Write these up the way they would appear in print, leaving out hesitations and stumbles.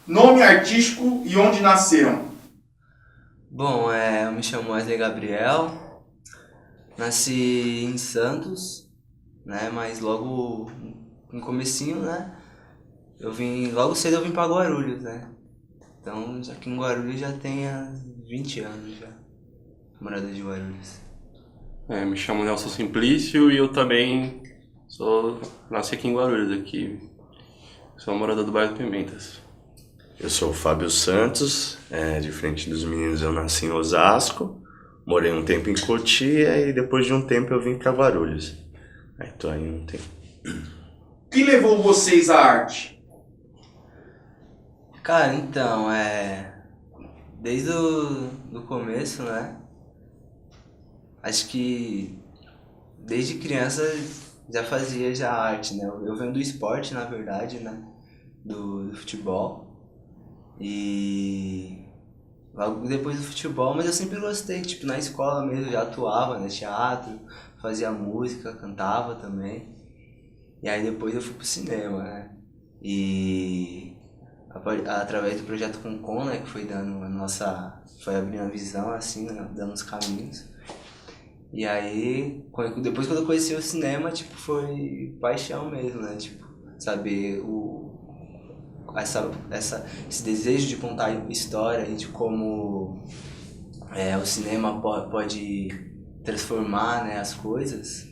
Nome artístico e onde nasceram? Bom, eu me chamo Wesley Gabriel, nasci em Santos, né, mas logo no comecinho, né, logo cedo eu vim pra Guarulhos, né, então aqui em Guarulhos já tem há 20 anos já, morador de Guarulhos. Me chamo Nelson Simplício e eu também nasci aqui em Guarulhos, aqui. Sou morador do bairro Pimentas. Eu sou o Fábio Santos, diferente dos meninos eu nasci em Osasco, morei um tempo em Cotia e depois de um tempo eu vim para Guarulhos. Aí tô aí um tempo. O que levou vocês à arte? Cara, então, desde o começo, né, acho que desde criança já fazia já arte, né, eu venho do esporte, na verdade, né, do futebol. E logo depois do futebol, mas eu sempre gostei, tipo, na escola mesmo, já atuava, né, teatro, fazia música, cantava também. E aí depois eu fui pro cinema, né, e através do projeto Concon, né, que foi dando foi abrindo a visão, assim, né, dando os caminhos. E aí, depois quando eu conheci o cinema, tipo, foi paixão mesmo, né, tipo, saber esse desejo de contar história e de como o cinema pode transformar, né, as coisas,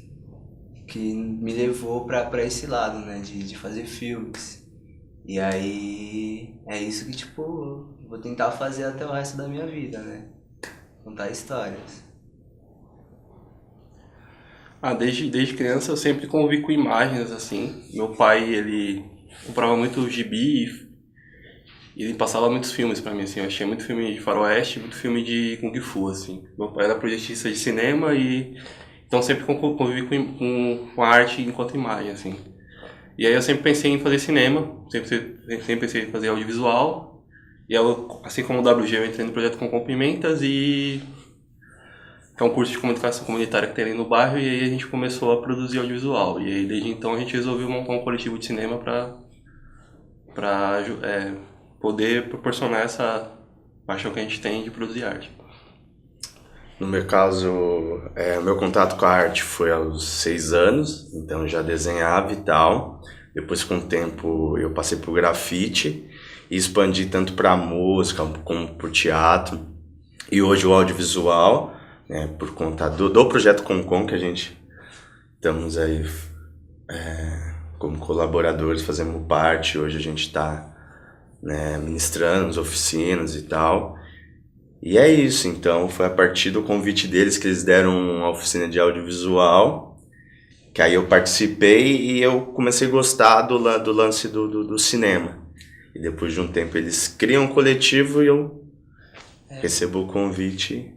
que me levou para esse lado, né, de fazer filmes. E aí é isso que, tipo, vou tentar fazer até o resto da minha vida, né, contar histórias. Desde criança eu sempre convivi com imagens, assim. Meu pai, ele comprava muito gibi e ele passava muitos filmes pra mim, assim. Eu achei muito filme de faroeste, muito filme de Kung Fu, assim. Meu pai era projetista de cinema e então sempre convivi com a arte enquanto imagem, assim. E aí eu sempre pensei em fazer cinema, sempre pensei em fazer audiovisual. E eu, assim como o WG, eu entrei no projeto com Pimentas e que é um curso de comunicação comunitária que tem ali no bairro, e aí a gente começou a produzir audiovisual. E aí desde então a gente resolveu montar um coletivo de cinema para poder proporcionar essa paixão que a gente tem de produzir arte. No meu caso, meu contato com a arte foi aos 6 anos, então eu já desenhava e tal. Depois, com o tempo, eu passei por grafite e expandi tanto para música como por teatro. E hoje o audiovisual, né, por conta do projeto Concon, que a gente estamos aí como colaboradores, fazendo parte. Hoje a gente está, né, ministrando as oficinas e tal. E é isso, então foi a partir do convite deles que eles deram uma oficina de audiovisual, que aí eu participei e eu comecei a gostar do lance do cinema. E depois de um tempo eles criam um coletivo e eu recebo o convite.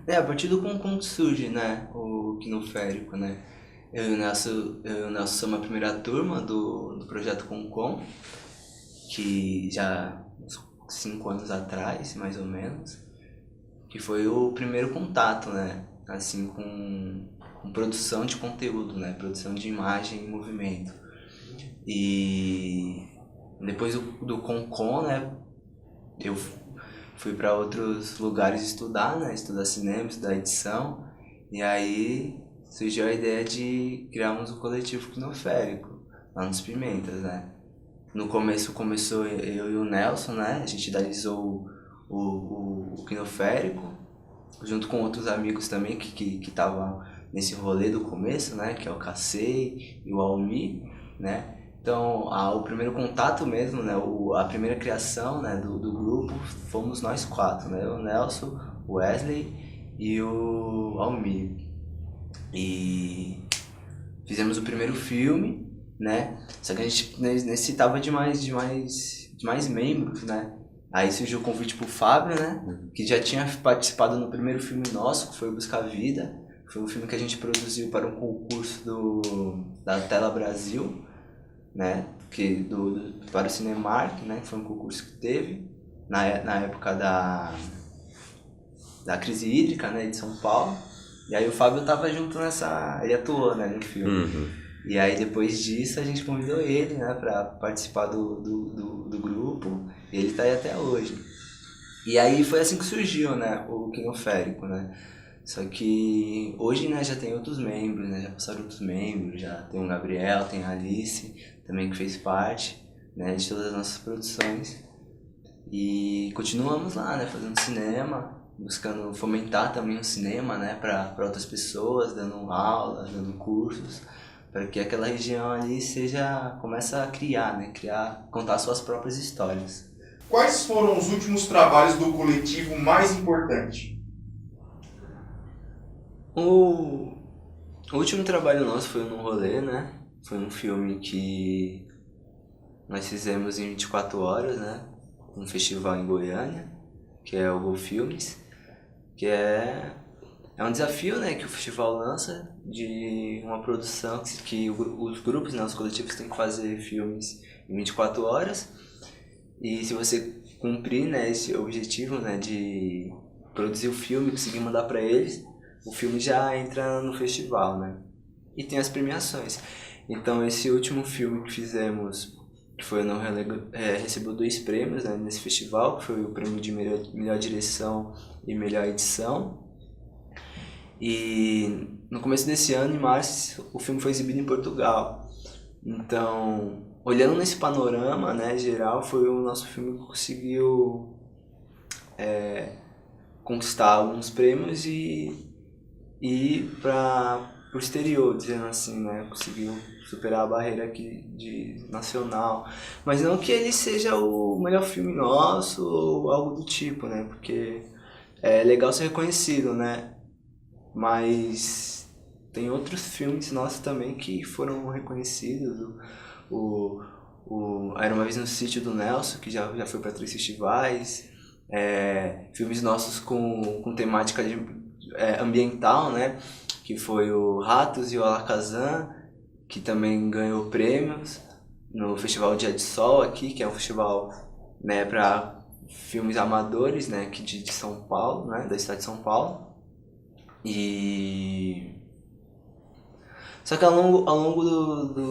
A partir do Concon que surge, né, o Quinoférico, né. Eu e o Nelson somos a primeira turma do projeto Concon, que já uns 5 anos atrás, mais ou menos, que foi o primeiro contato, né, assim, com produção de conteúdo, né, produção de imagem e movimento. E depois do Concon, né, eu fui para outros lugares estudar, né, estudar cinema, estudar edição, e aí surgiu a ideia de criarmos o coletivo Quinoférico, lá nos Pimentas, né. No começo começou eu e o Nelson, né, a gente idealizou o Quinoférico, junto com outros amigos também que estavam nesse rolê do começo, né, que é o Cacei e o Almi, né. Então, o primeiro contato mesmo, né, a primeira criação, né, do grupo fomos nós 4, né, o Nelson, o Wesley e o Almi. E fizemos o primeiro filme, né, só que a gente necessitava de mais membros, né. Aí surgiu o convite pro Fábio, né, que já tinha participado no primeiro filme nosso, que foi o Buscar Vida. Foi um filme que a gente produziu para um concurso da Tela Brasil, né, para o Cinemark, né, que foi um concurso que teve na época da crise hídrica, né, de São Paulo. E aí o Fábio tava junto ele atuou, né, no filme. Uhum. E aí depois disso a gente convidou ele, né, para participar do grupo. E ele tá aí até hoje. E aí foi assim que surgiu, né, o Quinoférico, né? Só que hoje, né, já tem outros membros, né, já passaram outros membros, já tem o Gabriel, tem a Alice, também que fez parte, né, de todas as nossas produções. E continuamos lá, né, fazendo cinema, buscando fomentar também o cinema, né, para outras pessoas, dando aulas, dando cursos, para que aquela região ali começa a criar, né, contar suas próprias histórias. Quais foram os últimos trabalhos do coletivo mais importantes? O último trabalho nosso foi no Rolê, né? Foi um filme que nós fizemos em 24 horas, né? Um festival em Goiânia, que é o Go Filmes, que é um desafio, né, que o festival lança de uma produção que os grupos, né, os coletivos têm que fazer filmes em 24 horas. E se você cumprir, né, esse objetivo, né, de produzir o filme e conseguir mandar para eles, o filme já entra no festival, né? E tem as premiações. Então esse último filme que fizemos, que foi o Não Relego, recebeu 2 prêmios, né, nesse festival, que foi o prêmio de melhor direção e melhor edição. E no começo desse ano, em março, o filme foi exibido em Portugal. Então, olhando nesse panorama, né, geral, foi o nosso filme que conseguiu conquistar alguns prêmios e ir para o exterior, dizendo assim, né, conseguiu superar a barreira aqui de nacional. Mas não que ele seja o melhor filme nosso ou algo do tipo, né, porque é legal ser reconhecido, né, mas tem outros filmes nossos também que foram reconhecidos. Era Uma Vez no Sítio do Nelson, que já foi para 3 festivais. Filmes nossos com temática ambiental, né? Que foi o Ratos e o Alakazam, que também ganhou prêmios no Festival Dia de Sol aqui, que é um festival, né, para filmes amadores, né, aqui de São Paulo, né, da cidade de São Paulo. Só que ao longo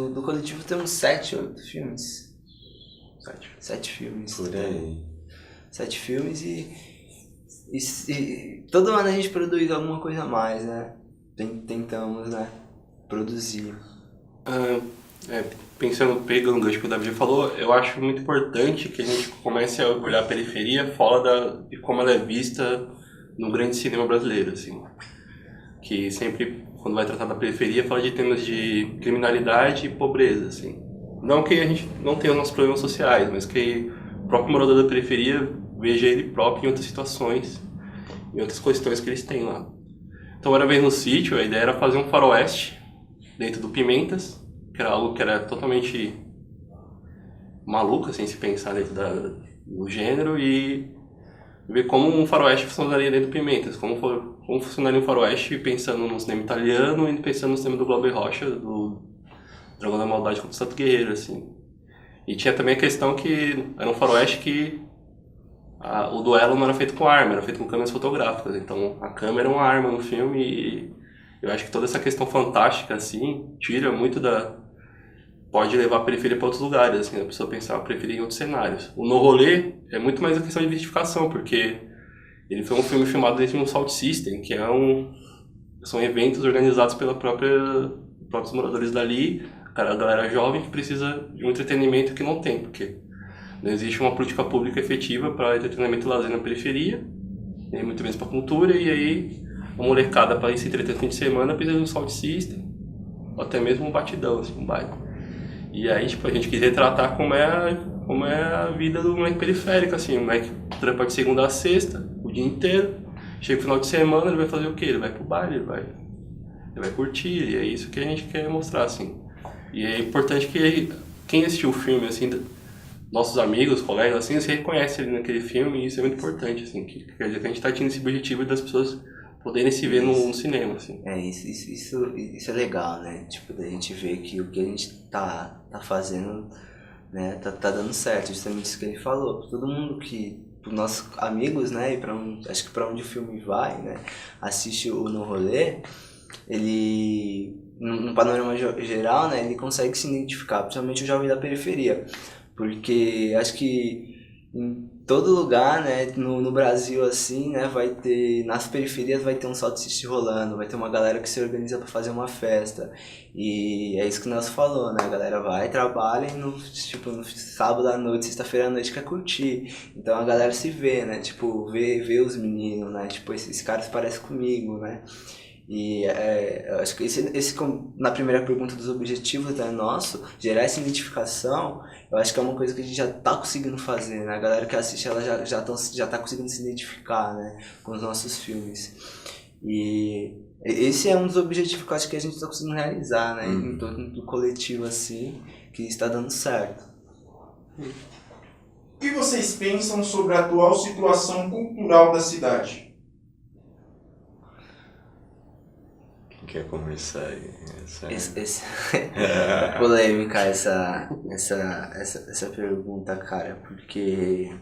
do coletivo temos 7, 8 filmes. 7 filmes. Por aí. 7 filmes e todo ano a gente produz alguma coisa a mais, né? Tentamos, né, produzir. Pegando o gancho que o Davi falou, eu acho muito importante que a gente comece a olhar a periferia fora de como ela é vista no grande cinema brasileiro, assim. Que sempre, quando vai tratar da periferia, fala de temas de criminalidade e pobreza, assim. Não que a gente não tenha os nossos problemas sociais, mas que o próprio morador da periferia veja ele próprio em outras situações, em outras questões que eles têm lá. Então, Uma Vez no Sítio, a ideia era fazer um faroeste dentro do Pimentas, que era algo que era totalmente maluco, assim, se pensar dentro do gênero, e ver como um faroeste funcionaria dentro do Pimentas, como funcionaria um faroeste pensando no cinema italiano e pensando no cinema do Glauber Rocha, do Dragão da Maldade contra o Santo Guerreiro, assim. E tinha também a questão que era um faroeste que o duelo não era feito com arma, era feito com câmeras fotográficas. Então a câmera é uma arma no filme e eu acho que toda essa questão fantástica, assim, tira muito pode levar a periferia para outros lugares, assim, a pessoa pensar a periferia em outros cenários. O No Rolê é muito mais a questão de identificação, porque ele foi um filme filmado dentro de um sound system, que são eventos organizados pelos próprios moradores dali, a galera jovem que precisa de um entretenimento que não tem, porque não existe uma política pública efetiva para entretenimento e lazer na periferia, nem muito menos para cultura, e aí a molecada para ir se entreter no fim de semana precisa de um sound system, ou até mesmo um batidão, assim, um baile. E aí, tipo, a gente quis retratar como é a vida do moleque periférico, assim, o moleque trampa de segunda a sexta, o dia inteiro, chega no final de semana, ele vai fazer o quê? Ele vai pro baile, ele vai curtir, e é isso que a gente quer mostrar, assim. E é importante que quem assistiu o filme, assim, nossos amigos, colegas, assim, se reconhece ali naquele filme, e isso é muito importante, assim, quer dizer que a gente tá tendo esse objetivo das pessoas poderem se ver no cinema, assim. Isso é legal, né? Tipo, da gente ver que o que a gente tá fazendo, né, tá dando certo, justamente isso que ele falou. Todo mundo os nossos amigos, né, e acho que pra onde o filme vai, né, assiste o No Rolê, ele, no panorama geral, né, ele consegue se identificar, principalmente o jovem da periferia, porque acho que em todo lugar, né, no Brasil, assim, né, vai ter, nas periferias vai ter um Salto City rolando, vai ter uma galera que se organiza para fazer uma festa, e é isso que nós falou, né, a galera vai, trabalha e no sábado à noite, sexta-feira à noite quer curtir, então a galera se vê, né, tipo, vê os meninos, né, tipo, esses caras parecem comigo, né, e eu acho que na primeira pergunta dos objetivos, né, nosso, gerar essa identificação, eu acho que é uma coisa que a gente já tá conseguindo fazer, né? A galera que assiste, ela já tá conseguindo se identificar, né, com os nossos filmes. E esse é um dos objetivos que eu acho que a gente tá conseguindo realizar, né, em torno do coletivo, assim, que está dando certo. O que vocês pensam sobre a atual situação cultural da cidade? Quer começar aí? É polêmica essa pergunta, cara, porque...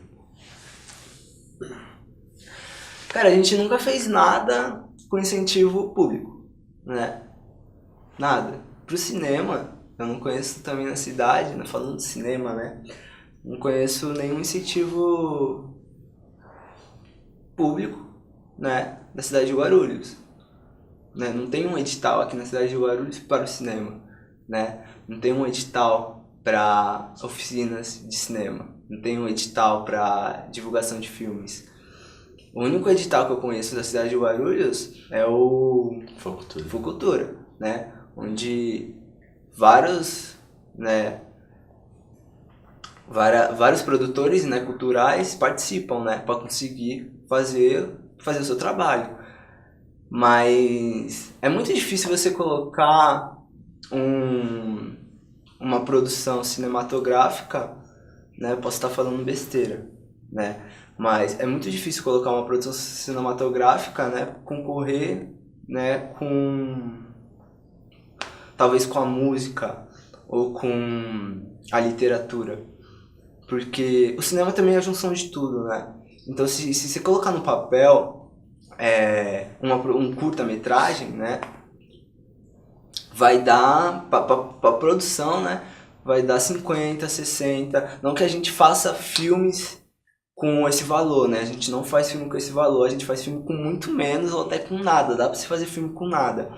Cara, a gente nunca fez nada com incentivo público, né? Nada. Pro cinema, eu não conheço também na cidade, né? Falando de cinema, né? Não conheço nenhum incentivo público, né, da cidade de Guarulhos. Né? Não tem um edital aqui na cidade de Guarulhos para o cinema, né? Não tem um edital para oficinas de cinema, não tem um edital para divulgação de filmes. O único edital que eu conheço da cidade de Guarulhos é o Fucultura, né? Onde vários produtores, né, culturais participam, né, para conseguir fazer o seu trabalho. Mas é muito difícil você colocar uma produção cinematográfica, né? Eu posso estar falando besteira, né? Mas é muito difícil colocar uma produção cinematográfica, né, concorrer, né, talvez com a música ou com a literatura. Porque o cinema também é a junção de tudo, né? Então se você colocar no papel um curta-metragem, né, vai dar, para produção, né, vai dar 50, 60, não que a gente faça filmes com esse valor, né, a gente não faz filme com esse valor, a gente faz filme com muito menos ou até com nada, dá pra se fazer filme com nada,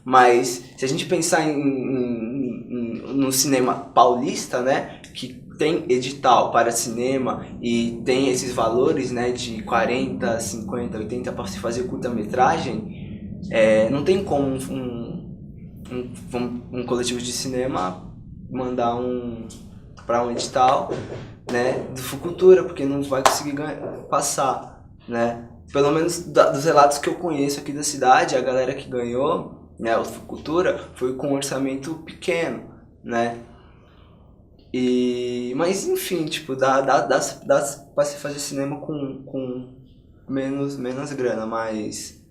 mas se a gente pensar no cinema paulista, né, que tem edital para cinema e tem esses valores, né, de 40, 50, 80 para se fazer curta-metragem, não tem como um coletivo de cinema mandar para um edital, né, do Fucultura, porque não vai conseguir passar, né? Pelo menos dos relatos que eu conheço aqui da cidade, a galera que ganhou, né, o Fucultura foi com um orçamento pequeno, né? Mas enfim, tipo, dá pra se fazer cinema com menos grana, mas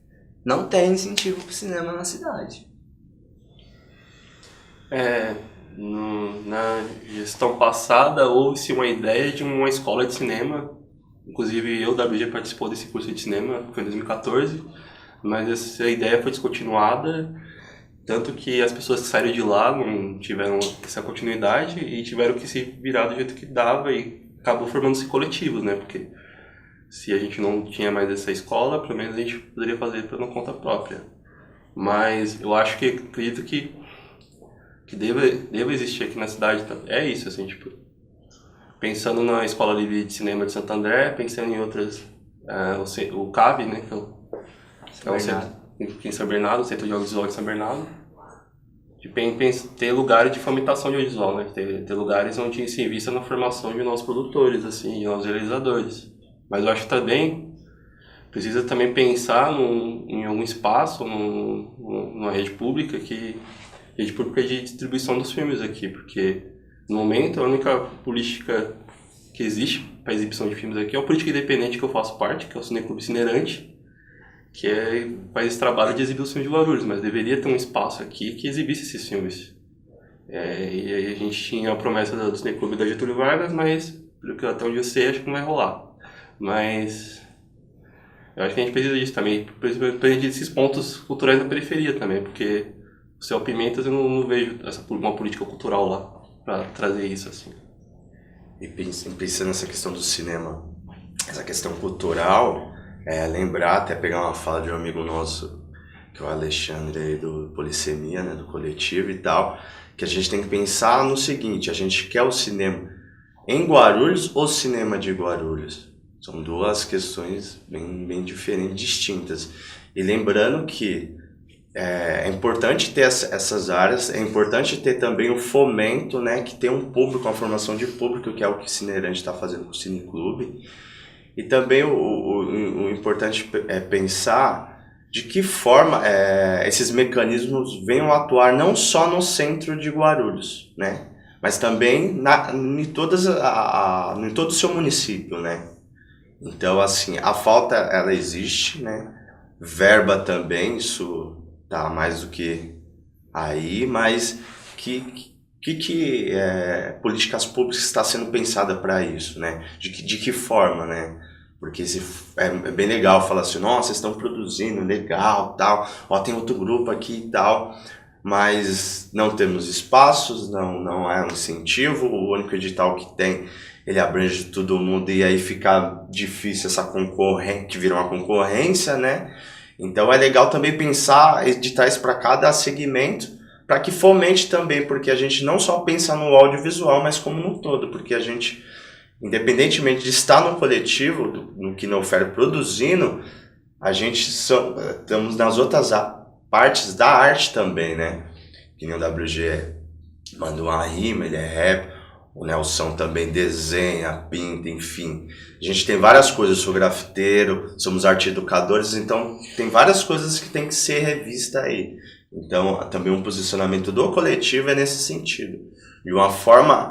não tem incentivo pro cinema na cidade. Na gestão passada houve-se uma ideia de uma escola de cinema, inclusive o WG participou desse curso de cinema, foi em 2014, mas essa ideia foi descontinuada. Tanto que as pessoas que saíram de lá não tiveram essa continuidade e tiveram que se virar do jeito que dava e acabou formando-se coletivos, né? Porque se a gente não tinha mais essa escola, pelo menos a gente poderia fazer por conta própria. Mas eu acredito que deva existir aqui na cidade. É isso, assim, tipo, pensando na Escola Livre de Cinema de Santo André, pensando em outras, o CAB, né? Que é o centro em São Bernardo, o Centro de Audiovisual de São Bernardo, de ter lugares de fomentação de audiovisual, né? Ter lugares onde se invista na formação de novos produtores, assim, de novos realizadores. Mas eu acho que também precisa também pensar em algum espaço, numa rede pública de distribuição dos filmes aqui, porque no momento a única política que existe para exibição de filmes aqui é a política independente que eu faço parte, que é o Cineclube Cinerante, que faz esse trabalho de exibir os filmes de Guarulhos, mas deveria ter um espaço aqui que exibisse esses filmes. E aí a gente tinha a promessa do Cineclube da Getúlio Vargas, mas pelo que até onde eu sei, acho que não vai rolar. Mas eu acho que a gente precisa disso também, precisa desses pontos culturais da periferia também, porque o Céu Pimentas eu não vejo uma política cultural lá para trazer isso, assim. E pensando nessa questão do cinema, essa questão cultural, lembrar, até pegar uma fala de um amigo nosso, que é o Alexandre aí do Polissemia, né, do coletivo e tal, que a gente tem que pensar no seguinte: a gente quer o cinema em Guarulhos ou cinema de Guarulhos? São duas questões bem diferentes, distintas. E lembrando que é importante ter essas áreas, é importante ter também o fomento, né, que tem um público, uma formação de público, que é o que o Cineirante está fazendo com o Cineclube. E também o importante é pensar de que forma esses mecanismos venham atuar não só no centro de Guarulhos, né, mas também em todo o seu município, né. Então, assim, a falta, ela existe, né, verba também, isso tá mais do que aí, mas que políticas públicas está sendo pensada para isso, né? De que forma, né? Porque é bem legal falar assim, nossa, vocês estão produzindo, legal, tal, ó, tem outro grupo aqui e tal, mas não temos espaços, não é um incentivo, o único edital que tem, ele abrange todo mundo e aí fica difícil essa concorrência, que vira uma concorrência, né? Então é legal também pensar editais para cada segmento, para que fomente também, porque a gente não só pensa no audiovisual, mas como no todo, porque a gente, independentemente de estar no coletivo, no que não oferece produzindo, a gente estamos nas outras partes da arte também, né? Que nem o WG manda uma rima, ele é rap, o Nelson também desenha, pinta, enfim. A gente tem várias coisas, eu sou grafiteiro, somos arte-educadores, então tem várias coisas que tem que ser revista aí. Então, também um posicionamento do coletivo é nesse sentido. De uma forma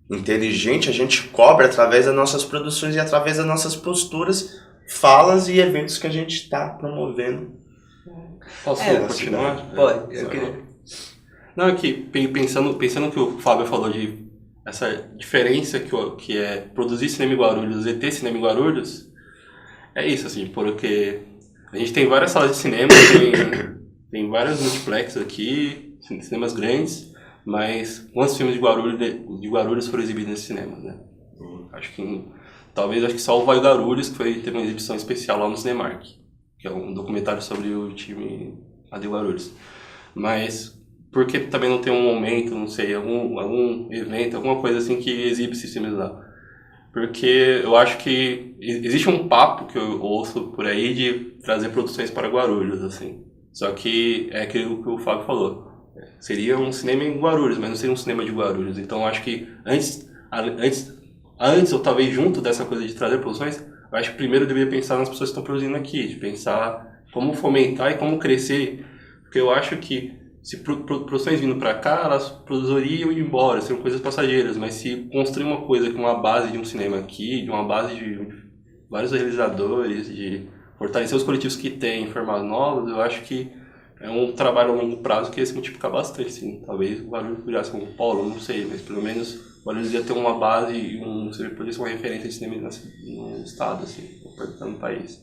inteligente, a gente cobra através das nossas produções e através das nossas posturas, falas e eventos que a gente está promovendo. Posso continuar? Pode, eu queria... Não, é que pensando no que o Fábio falou de essa diferença que é produzir cinema em Guarulhos e ter cinema em Guarulhos, é isso, assim, porque a gente tem várias salas de cinema, tem vários multiplex aqui, cinemas grandes, mas quantos filmes de Guarulhos foram exibidos nesse cinema, né? Acho que só o Vai Guarulhos, que teve uma exibição especial lá no Cinemark, que é um documentário sobre o time lá de Guarulhos. Mas porque também não tem um momento, não sei, algum evento, alguma coisa assim que exibe esses filmes lá. Porque eu acho que existe um papo que eu ouço por aí de trazer produções para Guarulhos, assim. Só que é aquilo que o Fábio falou. Seria um cinema em Guarulhos, mas não seria um cinema de Guarulhos. Então eu acho que antes ou talvez junto dessa coisa de trazer produções, eu acho que primeiro eu deveria pensar nas pessoas que estão produzindo aqui, de pensar como fomentar e como crescer. Porque eu acho que se produções vindo para cá, elas produziriam e ir embora, seriam coisas passageiras, mas se construir uma coisa com uma base de um cinema aqui, de uma base de vários realizadores, de fortalecer os coletivos que tem, formar novos, eu acho que é um trabalho a longo prazo que ia se multiplicar bastante, sim. Talvez o Guarulhos virasse um polo, não sei, mas pelo menos o Guarulhos ia ter uma base e poderia ser uma referência de cinema no estado, assim, no país.